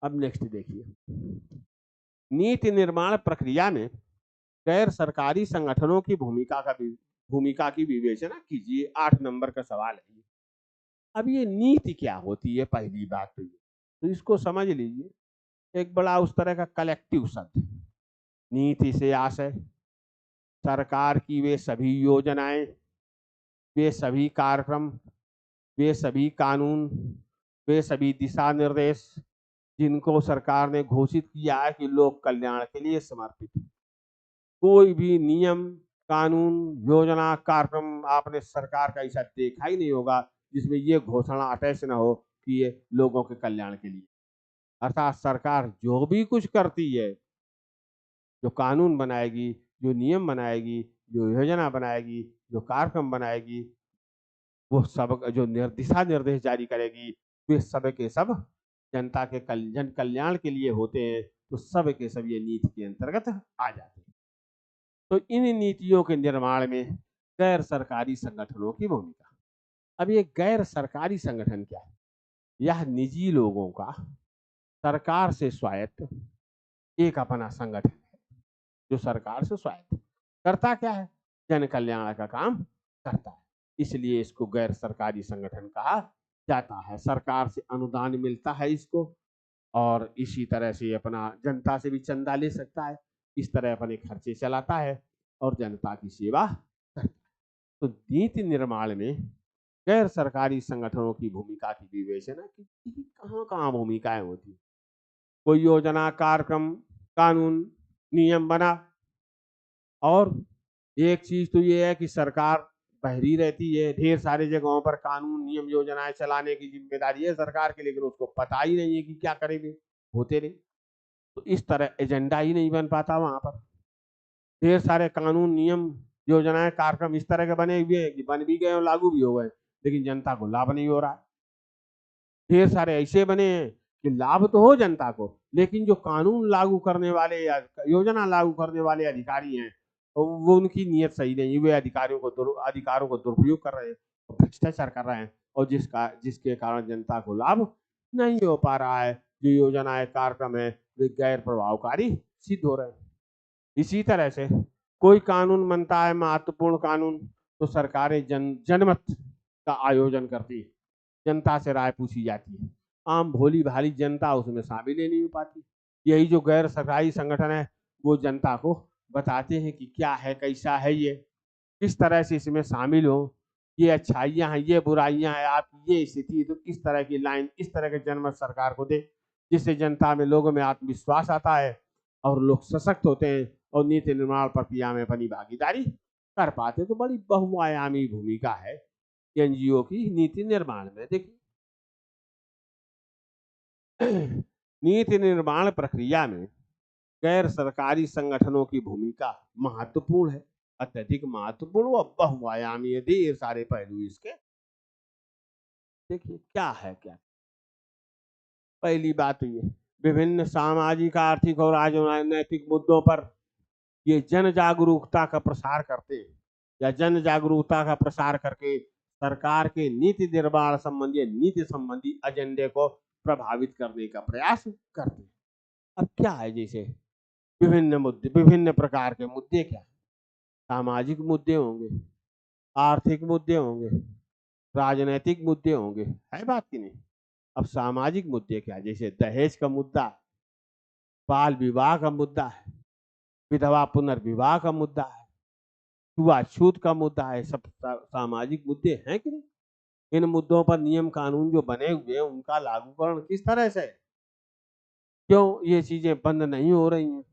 अब नेक्स्ट देखिए, नीति निर्माण प्रक्रिया में गैर सरकारी संगठनों की भूमिका की विवेचना कीजिए। 8 नंबर का सवाल है ये। अब ये नीति क्या होती है, पहली बात तो इसको समझ लीजिए। एक बड़ा उस तरह का कलेक्टिव शब्द। नीति से आशय सरकार की वे सभी योजनाएं, वे सभी कार्यक्रम, वे सभी कानून, वे सभी दिशा निर्देश जिनको सरकार ने घोषित किया है कि लोक कल्याण के लिए समर्पित है। कोई भी नियम, कानून, योजना, कार्यक्रम आपने सरकार का ऐसा देखा ही नहीं होगा जिसमें ये घोषणा अटैच न हो कि ये लोगों के कल्याण के लिए। अर्थात सरकार जो भी कुछ करती है, जो कानून बनाएगी, जो नियम बनाएगी, जो योजना बनाएगी, जो कार्यक्रम बनाएगी, वो सब जो दिशा निर्देश जारी करेगी, वे सब के सब जनता के जन कल्याण के लिए होते हैं। तो सब के सब ये नीति के अंतर्गत आ जाते हैं। तो इन नीतियों के निर्माण में गैर सरकारी संगठनों की भूमिका। अब ये गैर सरकारी संगठन क्या है? यह निजी लोगों का सरकार से स्वायत्त एक अपना संगठन है, जो सरकार से स्वायत्त करता क्या है, जन कल्याण का काम करता है। इसलिए इसको गैर सरकारी संगठन कहा जाता है। सरकार से अनुदान मिलता है इसको, और इसी तरह से अपना जनता से भी चंदा ले सकता है, इस तरह अपने खर्चे चलाता है और जनता की सेवा करता है। तो नीति निर्माण में गैर सरकारी संगठनों की भूमिका की विवेचना की कहाँ कहाँ भूमिकाएं होती। कोई योजना, कार्यक्रम, कानून, नियम बना, और एक चीज तो ये है कि सरकार बहरी रहती है, ढेर सारे जगहों पर कानून, नियम, योजनाएं चलाने की जिम्मेदारी है सरकार की, लेकिन उसको पता ही नहीं है कि क्या करेंगे, होते नहीं। तो इस तरह एजेंडा ही नहीं बन पाता वहां पर। ढेर सारे कानून, नियम, योजनाएं, कार्यक्रम इस तरह के बने हुए हैं कि बन भी गए और लागू भी हो गए, लेकिन जनता को लाभ नहीं हो रहा है। ढेर सारे ऐसे बने हैं कि लाभ तो हो जनता को, लेकिन जो कानून लागू करने वाले या योजना लागू करने वाले अधिकारी हैं, तो वो उनकी नीयत सही नहीं, वे अधिकारियों को दुरुपयोग कर रहे हैं, भ्रष्टाचार कर रहे हैं, और जिसके कारण जनता को लाभ नहीं हो पा रहा है। जो योजनाएं, कार्यक्रम है, वे गैर प्रभावकारी सिद्ध हो रहे हैं। इसी तरह से कोई कानून बनता है, महत्वपूर्ण कानून, तो सरकारें जनमत का आयोजन करती है, जनता से राय पूछी जाती है। आम भोली भाली जनता उसमें शामिल ही नहीं हो पाती। यही जो गैर सरकारी संगठन है, वो जनता को बताते हैं कि क्या है, कैसा है, ये किस तरह से इसमें शामिल हो, ये अच्छाइयाँ हैं, ये बुराइयाँ हैं, आपकी ये स्थिति, तो किस तरह की लाइन, इस तरह के जनमत सरकार को दे, जिससे जनता में, लोगों में आत्मविश्वास आता है और लोग सशक्त होते हैं और नीति निर्माण प्रक्रिया में अपनी भागीदारी कर पाते। तो बड़ी बहुआयामी भूमिका है एनजीओ की नीति निर्माण में। देखिए, नीति निर्माण प्रक्रिया में गैर सरकारी संगठनों की भूमिका महत्वपूर्ण है, अत्यधिक महत्वपूर्ण व बहुआयामी है, ढेर सारे पहलू इसके। देखिए क्या है, क्या पहली बात तो ये, विभिन्न सामाजिक, आर्थिक और राजनैतिक मुद्दों पर ये जन जागरूकता का प्रसार करते हैं, या जन जागरूकता का प्रसार करके सरकार के नीति संबंधी एजेंडे को प्रभावित करने का प्रयास करते हैं। अब क्या है, जैसे विभिन्न मुद्दे, विभिन्न प्रकार के मुद्दे क्या है? सामाजिक मुद्दे होंगे, आर्थिक मुद्दे होंगे, राजनीतिक मुद्दे होंगे, है बात की नहीं। अब सामाजिक मुद्दे क्या, जैसे दहेज का मुद्दा, बाल विवाह का मुद्दा है, विधवा पुनर्विवाह का मुद्दा है, छुआछूत का मुद्दा है, सब सामाजिक मुद्दे हैं कि नहीं। इन मुद्दों पर नियम कानून जो बने हुए हैं, उनका लागूकरण किस तरह से, क्यों ये चीजें बंद नहीं हो रही हैं,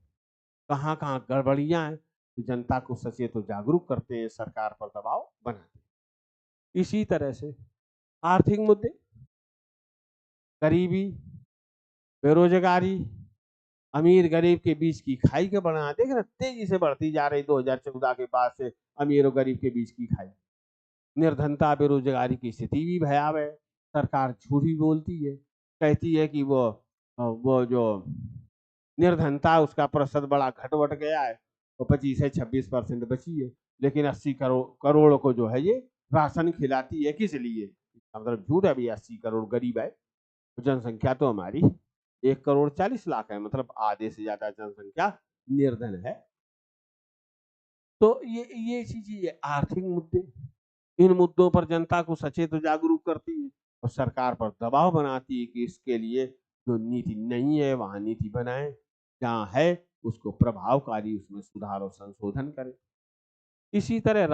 कहाँ कहाँ गड़बड़ियां हैं, तो जनता को सचेत और जागरूक करते हैं, सरकार पर दबाव बनाते हैं। इसी तरह से आर्थिक मुद्दे, गरीबी, बेरोजगारी, अमीर गरीब के बीच की खाई के बढ़ना, देख रहे तेजी से बढ़ती जा रही 2014 के बाद से, अमीर और गरीब के बीच की खाई। निर्धनता, बेरोजगारी की स्थिति भी भयावह है। सरकार झूठी बोलती है, कहती है कि वो जो निर्धनता, उसका प्रतिशत बड़ा घट गया है, वो 25 से 26% बची है, लेकिन 80 करोड़ को जो है ये राशन खिलाती है। किस लिए? मतलब झूठ है भी, 80 करोड़ गरीब है, जनसंख्या तो हमारी 1,40,00,000 है, मतलब आधे से ज्यादा जनसंख्या निर्धन है। तो ये चीज, ये आर्थिक मुद्दे, इन मुद्दों पर जनता को सचेत जागरूक करती है और सरकार पर दबाव बनाती है कि इसके लिए जो नीति नहीं है वहां नीति बनाए, जहां है उसको प्रभावकारी, उसमें सुधार और संशोधन करें। इसी तरह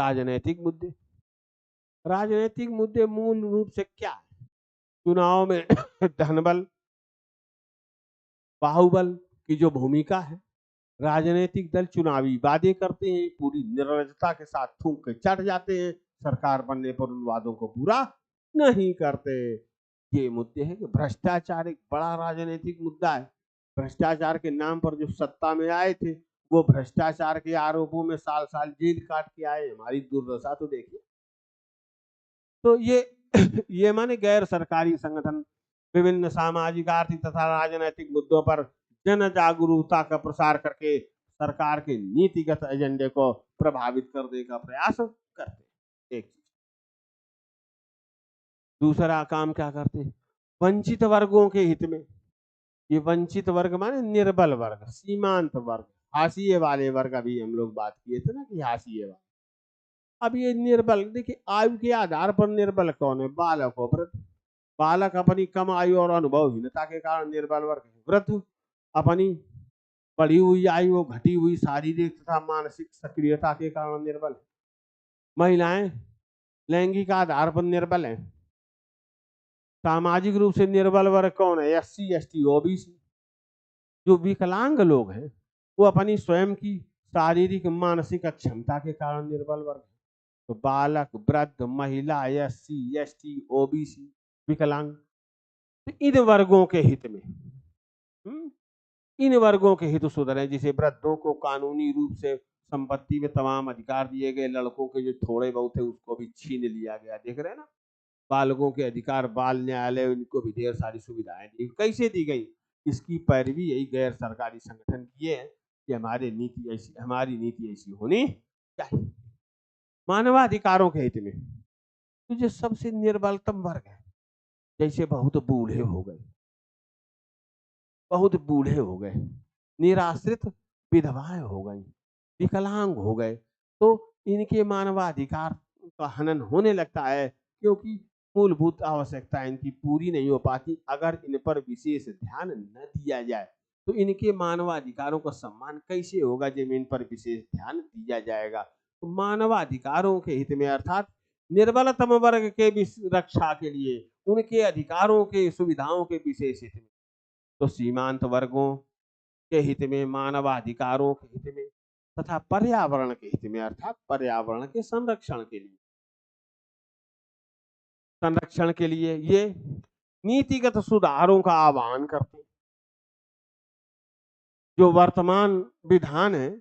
राजनीतिक मुद्दे मूल रूप से क्या है? चुनाव में धनबल, बाहुबल की जो भूमिका है, राजनीतिक दल चुनावी वादे करते हैं, पूरी निर्लजता के साथ थूक के चढ़ जाते हैं, सरकार बनने पर उन वादों को पूरा नहीं करते। ये मुद्दे हैं कि भ्रष्टाचार एक बड़ा राजनीतिक मुद्दा है। भ्रष्टाचार के नाम पर जो सत्ता में आए थे, वो भ्रष्टाचार के आरोपों में साल साल जेल काट के आए। हमारी दुर्दशा तो देखिए। तो ये माने गैर सरकारी संगठन विभिन्न सामाजिक, आर्थिक तथा राजनीतिक मुद्दों पर जन जागरूकता का प्रसार करके सरकार के नीतिगत एजेंडे को प्रभावित करने का प्रयास करते। एक चीज। दूसरा काम क्या करते? वंचित वर्गों के हित में। ये वंचित वर्ग माने निर्बल वर्ग, सीमांत वर्ग, हाशिए वाले वर्ग। अभी हम लोग बात किए थे ना कि हाशिए वाले। अब ये निर्बल, देखिए आयु के आधार पर निर्बल कौन है? बालक और वृद्ध। बालक अपनी कम आयु और अनुभवहीनता के कारण निर्बल वर्ग है। वृद्ध अपनी बढ़ी हुई आयु और घटी हुई शारीरिक तथा मानसिक सक्रियता के कारण निर्बल है। महिलाएं लैंगिक आधार पर निर्बल है। सामाजिक रूप से निर्बल वर्ग कौन है? SC ST OBC। जो विकलांग लोग हैं वो अपनी स्वयं की शारीरिक मानसिक अक्षमता के कारण निर्बल वर्ग है। तो बालक, वृद्ध, महिला, SC ST OBC, विकलांग, तो इन वर्गों के हित में इन वर्गों के हित सुधरे। जिसे वृद्धों को कानूनी रूप से संपत्ति में तमाम अधिकार दिए गए, लड़कों के जो थोड़े बहुत थे उसको भी छीन लिया गया। देख रहे हैं ना, बालकों के अधिकार, बाल न्यायालय, उनको भी ढेर सारी सुविधाएं दी। कैसे दी गई? इसकी पैरवी यही गैर सरकारी संगठन किए हैं कि हमारी नीति ऐसी होनी चाहिए मानवाधिकारों के हित में। तो जो सबसे निर्बलतम वर्ग है, जैसे बहुत बूढ़े हो गए, निराश्रित विधवाएं हो गई, विकलांग हो गए, तो इनके मानवाधिकार का हनन होने लगता है, क्योंकि मूलभूत आवश्यकताएं इनकी पूरी नहीं हो पाती। अगर इन पर विशेष ध्यान न दिया जाए तो इनके मानवाधिकारों का सम्मान कैसे होगा? जब इन पर विशेष ध्यान दिया जाएगा तो मानवाधिकारों के हित में, अर्थात निर्बलतम वर्ग के रक्षा के लिए, उनके अधिकारों के, सुविधाओं के विशेष हित में, तो सीमांत वर्गों के हित में, मानवाधिकारों के हित में तथा पर्यावरण के हित में, अर्थात पर्यावरण के संरक्षण के लिए ये नीतिगत सुधारों का आह्वान करते हैं। जो वर्तमान विधान है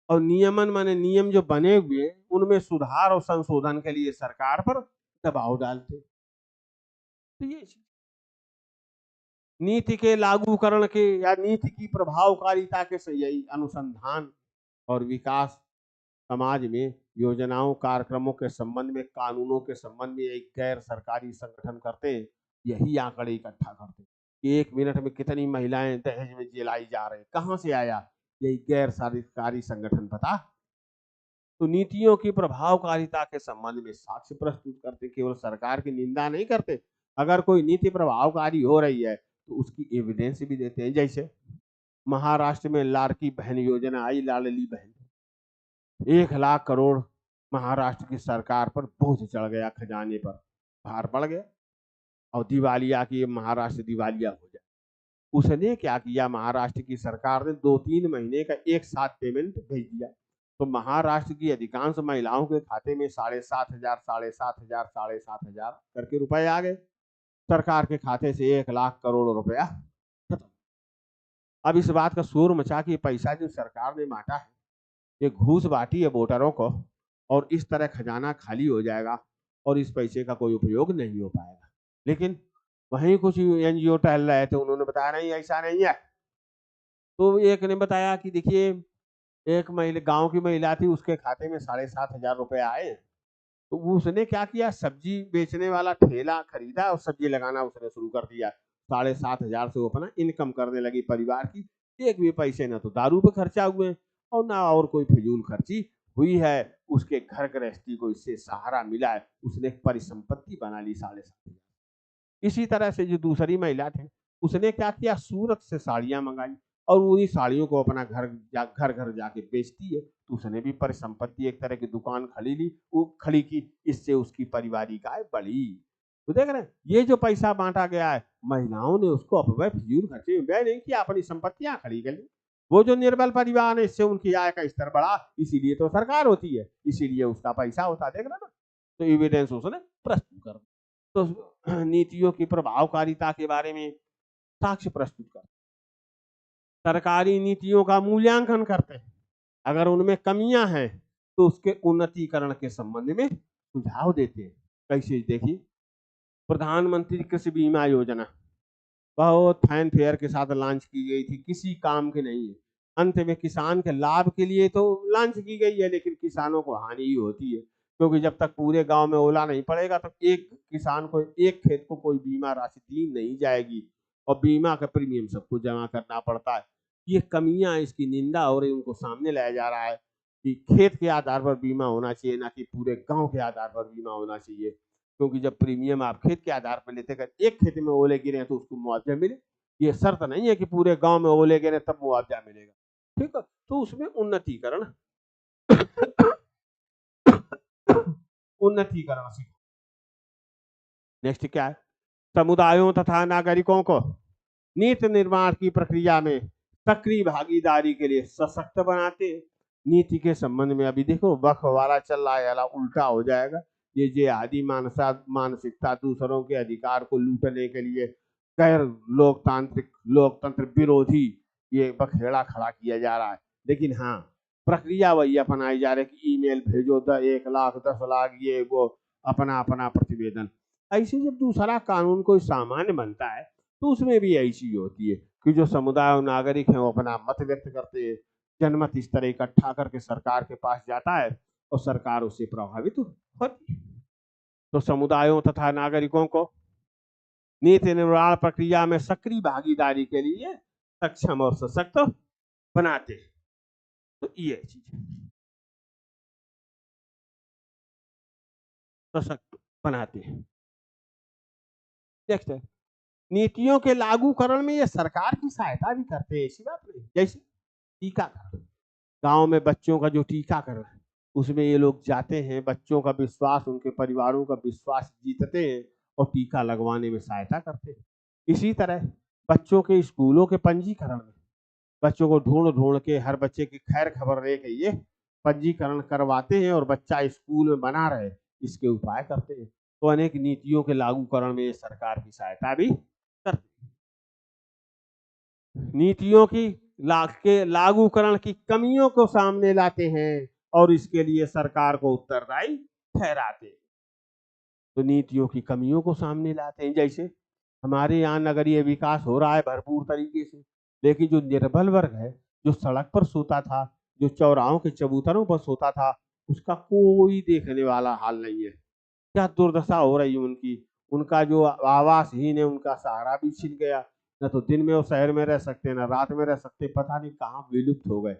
और नियमन माने नियम जो बने हुए, उनमें सुधार और संशोधन के लिए सरकार पर दबाव डालते। तो ये नीति के लागूकरण के या नीति की प्रभावकारिता के सही अनुसंधान और विकास, समाज में योजनाओं, कार्यक्रमों के संबंध में, कानूनों के संबंध में एक गैर सरकारी संगठन करते हैं। यही आंकड़े इकट्ठा करते हैं कि 1 मिनट में कितनी महिलाएं दहेज में जलाई जा रही, कहां से आया? यही गैर सरकारी संगठन पता। तो नीतियों की प्रभावकारिता के संबंध में साक्ष्य प्रस्तुत करते, केवल सरकार की निंदा नहीं करते। अगर कोई नीति प्रभावकारी हो रही है तो उसकी एविडेंस भी देते हैं। जैसे महाराष्ट्र में लाड़की बहन योजना आई, लाडली बहन, 1,00,000 करोड़ महाराष्ट्र की सरकार पर बोझ चढ़ गया, खजाने पर भार पड़ गया और दिवालिया की, महाराष्ट्र दिवालिया हो जाए। उसने क्या किया? महाराष्ट्र की सरकार ने 2-3 महीने का एक साथ पेमेंट भेज दिया। तो महाराष्ट्र की अधिकांश महिलाओं के खाते में 7,500 करके रुपए आ गए। सरकार के खाते से 1,00,000 करोड़ रुपया खत्म। अब इस बात का शोर मचा कि पैसा जो सरकार ने बांटा है ये घूस बांटी है वोटरों को, और इस तरह खजाना खाली हो जाएगा और इस पैसे का कोई उपयोग नहीं हो पाएगा। लेकिन वहीं कुछ NGO टहल रहे थे, उन्होंने बताया नहीं, ऐसा नहीं है। तो एक ने बताया कि देखिए, एक महिला, गांव की महिला थी, उसके खाते में 7,500 रुपए आए। तो उसने क्या किया? सब्जी बेचने वाला ठेला खरीदा और सब्जी लगाना उसने शुरू कर दिया। 7,500 से वो अपना इनकम करने लगी परिवार की। एक भी पैसे ना तो दारू पे खर्चा हुए और ना और कोई फिजूल खर्ची हुई है। उसके घर गृहस्थी को इससे सहारा मिला है, उसने एक परिसंपत्ति बना ली 7,500। इसी तरह से जो दूसरी महिला थे, उसने क्या किया, सूरत से साड़ियां मंगाई और उन्हीं साड़ियों को अपना घर घर जाके बेचती है। तो उसने भी परिसंपत्ति, एक तरह की दुकान खड़ी ली, वो खड़ी की, इससे उसकी पारिवारिक आय बढ़ी। तो देख रहे हैं, ये जो पैसा बांटा गया है, महिलाओं ने उसको अपव्यय फिजूल खर्चे में व्यय नहीं किया, अपनी संपत्तियां खड़ी कर ली। वो जो निर्बल परिवार है, इससे उनकी आय का स्तर बढ़ा, इसीलिए तो सरकार होती है, इसीलिए उसका पैसा होता है। देख रहे ना, तो एविडेंस उसने प्रस्तुत कर। तो नीतियों की प्रभावकारिता के बारे में साक्ष्य प्रस्तुत कर, सरकारी नीतियों का मूल्यांकन करते हैं, अगर उनमें कमियां हैं तो उसके उन्नतीकरण के संबंध में सुझाव देते हैं। कैसे, देखिए, प्रधानमंत्री कृषि बीमा योजना बहुत फैन फेयर के साथ लॉन्च की गई थी, किसी काम की नहीं है। अंत में किसान के लाभ के लिए तो लॉन्च की गई है, लेकिन किसानों को हानि ही होती है, क्योंकि जब तक पूरे गांव में ओला नहीं पड़ेगा तो एक किसान को, एक खेत को कोई बीमा राशि दी नहीं जाएगी और बीमा का प्रीमियम सबको जमा करना पड़ता है। ये कमियां, इसकी निंदा हो रही, उनको सामने लाया जा रहा है कि खेत के आधार पर बीमा होना चाहिए, ना कि पूरे गांव के आधार पर बीमा होना चाहिए। क्योंकि जब प्रीमियम आप खेत के आधार पर लेते, अगर एक खेत में ओले गिरे तो उसको मुआवजा मिले, ये शर्त नहीं है कि पूरे गांव में ओले गिरे तब मुआवजा मिलेगा। ठीक है, तो उसमें उन्नतीकरण उन्नतीकरण सीखो। नेक्स्ट क्या है, समुदायों तथा नागरिकों को नीति निर्माण की प्रक्रिया में सक्रिय भागीदारी के लिए सशक्त बनाते। नीति के संबंध में अभी देखो वक्फ वाला चल रहा है, उल्टा हो जाएगा। ये जेहादी मानसिकता, दूसरों के अधिकार को लूटने के लिए गैर लोकतांत्रिक, लोकतंत्र विरोधी ये बखेड़ा खड़ा किया जा रहा है। लेकिन हाँ, प्रक्रिया वही अपनाई जा रही है कि ईमेल भेजो, 1 लाख 10 लाख, ये वो, अपना अपना प्रतिवेदन। ऐसे जब दूसरा कानून कोई सामान्य बनता है तो उसमें भी ऐसी होती है कि जो समुदाय और नागरिक हैं वो अपना मत व्यक्त करते हैं, जनमत इस तरह इकट्ठा करके सरकार के पास जाता है और सरकार उससे प्रभावित होती है। तो समुदायों तथा नागरिकों को नीति निर्माण प्रक्रिया में सक्रिय भागीदारी के लिए सक्षम और सशक्त बनाते हैं। तो ये चीज सशक्त बनाते हैं। नेक्स्ट है, नीतियों के लागूकरण में ये सरकार की सहायता भी करते हैं, ऐसी बात नहीं। जैसे टीकाकरण, गांव में बच्चों का जो टीकाकरण है, उसमें ये लोग जाते हैं, बच्चों का विश्वास, उनके परिवारों का विश्वास जीतते हैं और टीका लगवाने में सहायता करते हैं। इसी तरह बच्चों के स्कूलों के पंजीकरण में बच्चों को ढूंढ ढूंढ के हर बच्चे की खैर खबर ले के ये पंजीकरण करवाते हैं और बच्चा स्कूल में बना रहे, इसके उपाय करते हैं। तो अनेक नीतियों के लागूकरण में सरकार की सहायता भी करते हैं। नीतियों की लागूकरण की कमियों को सामने लाते हैं और इसके लिए सरकार को उत्तरदायी ठहराते हैं। तो नीतियों की कमियों को सामने लाते हैं, जैसे हमारे यहाँ नगरीय विकास हो रहा है भरपूर तरीके से, लेकिन जो निर्बल वर्ग है, जो सड़क पर सोता था, जो चौराहों के चबूतरों पर सोता था, उसका कोई देखने वाला हाल नहीं है। क्या दुर्दशा हो रही है उनकी, उनका जो आवासहीन है, उनका सहारा भी छिन गया। न तो दिन में वो शहर में रह सकते, न रात में रह सकते, पता नहीं कहाँ विलुप्त हो गए।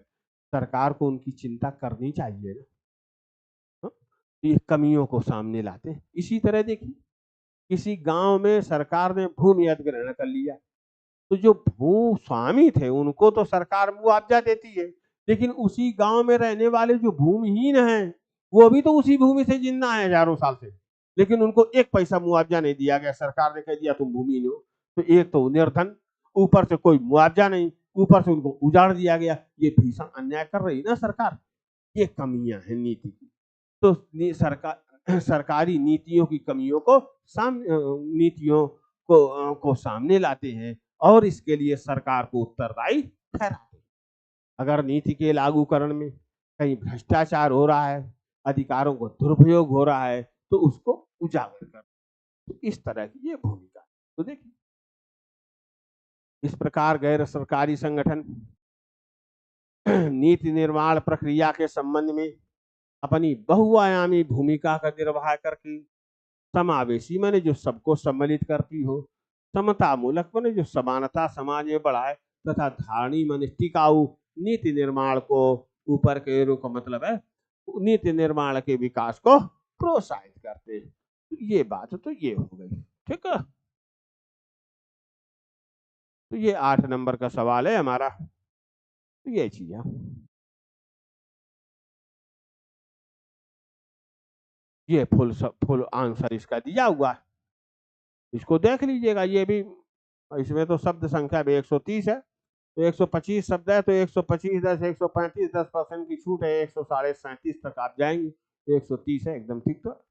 सरकार को उनकी चिंता करनी चाहिए ना। ये कमियों को सामने लाते हैं। इसी तरह देखिए, किसी गांव में सरकार ने भूमि अधिग्रहण कर लिया, तो जो भू स्वामी थे उनको तो सरकार मुआवजा देती है, लेकिन उसी गांव में रहने वाले जो भूमिहीन हैं, वो भी तो उसी भूमि से जिंदा है हजारों साल से, लेकिन उनको एक पैसा मुआवजा नहीं दिया गया। सरकार ने कह दिया तुम भूमिहीन हो, तो एक तो निर्धन, ऊपर से कोई मुआवजा नहीं, ऊपर से उनको उजाड़ दिया गया। ये भीषण अन्याय कर रही ना सरकार। ये कमियां हैं नीति की। तो सरकारी नीतियों की कमियों को नीतियों को सामने लाते हैं और इसके लिए सरकार को उत्तरदायी ठहराते हैं। अगर नीति के लागूकरण में कहीं भ्रष्टाचार हो रहा है, अधिकारों को दुरुपयोग हो रहा है, तो उसको उजागर कर, तो इस तरह की ये भूमिका। तो देखिए, इस प्रकार गैर सरकारी संगठन नीति निर्माण प्रक्रिया के संबंध में अपनी बहुआयामी भूमिका का निर्वाह करके समावेशी, माने जो सबको सम्मिलित करती हो, समता मूलक माने जो समानता समाज में बढ़ाए तथा धारणी मन टिकाऊ नीति निर्माण को ऊपर के रुख मतलब है नीति निर्माण के विकास को प्रोत्साहित करते हैं। ये बात तो ये हो गई, ठीक है। तो ये 8 नंबर का सवाल है हमारा, तो ये चीज है। ये फुल आंसर इसका दिया हुआ है, इसको देख लीजिएगा। ये भी इसमें तो शब्द संख्या भी 130 है, तो 125 शब्द है, तो 125 10 135 10% की छूट है, 137 तक आप जाएंगे, 130 है एकदम ठीक। तो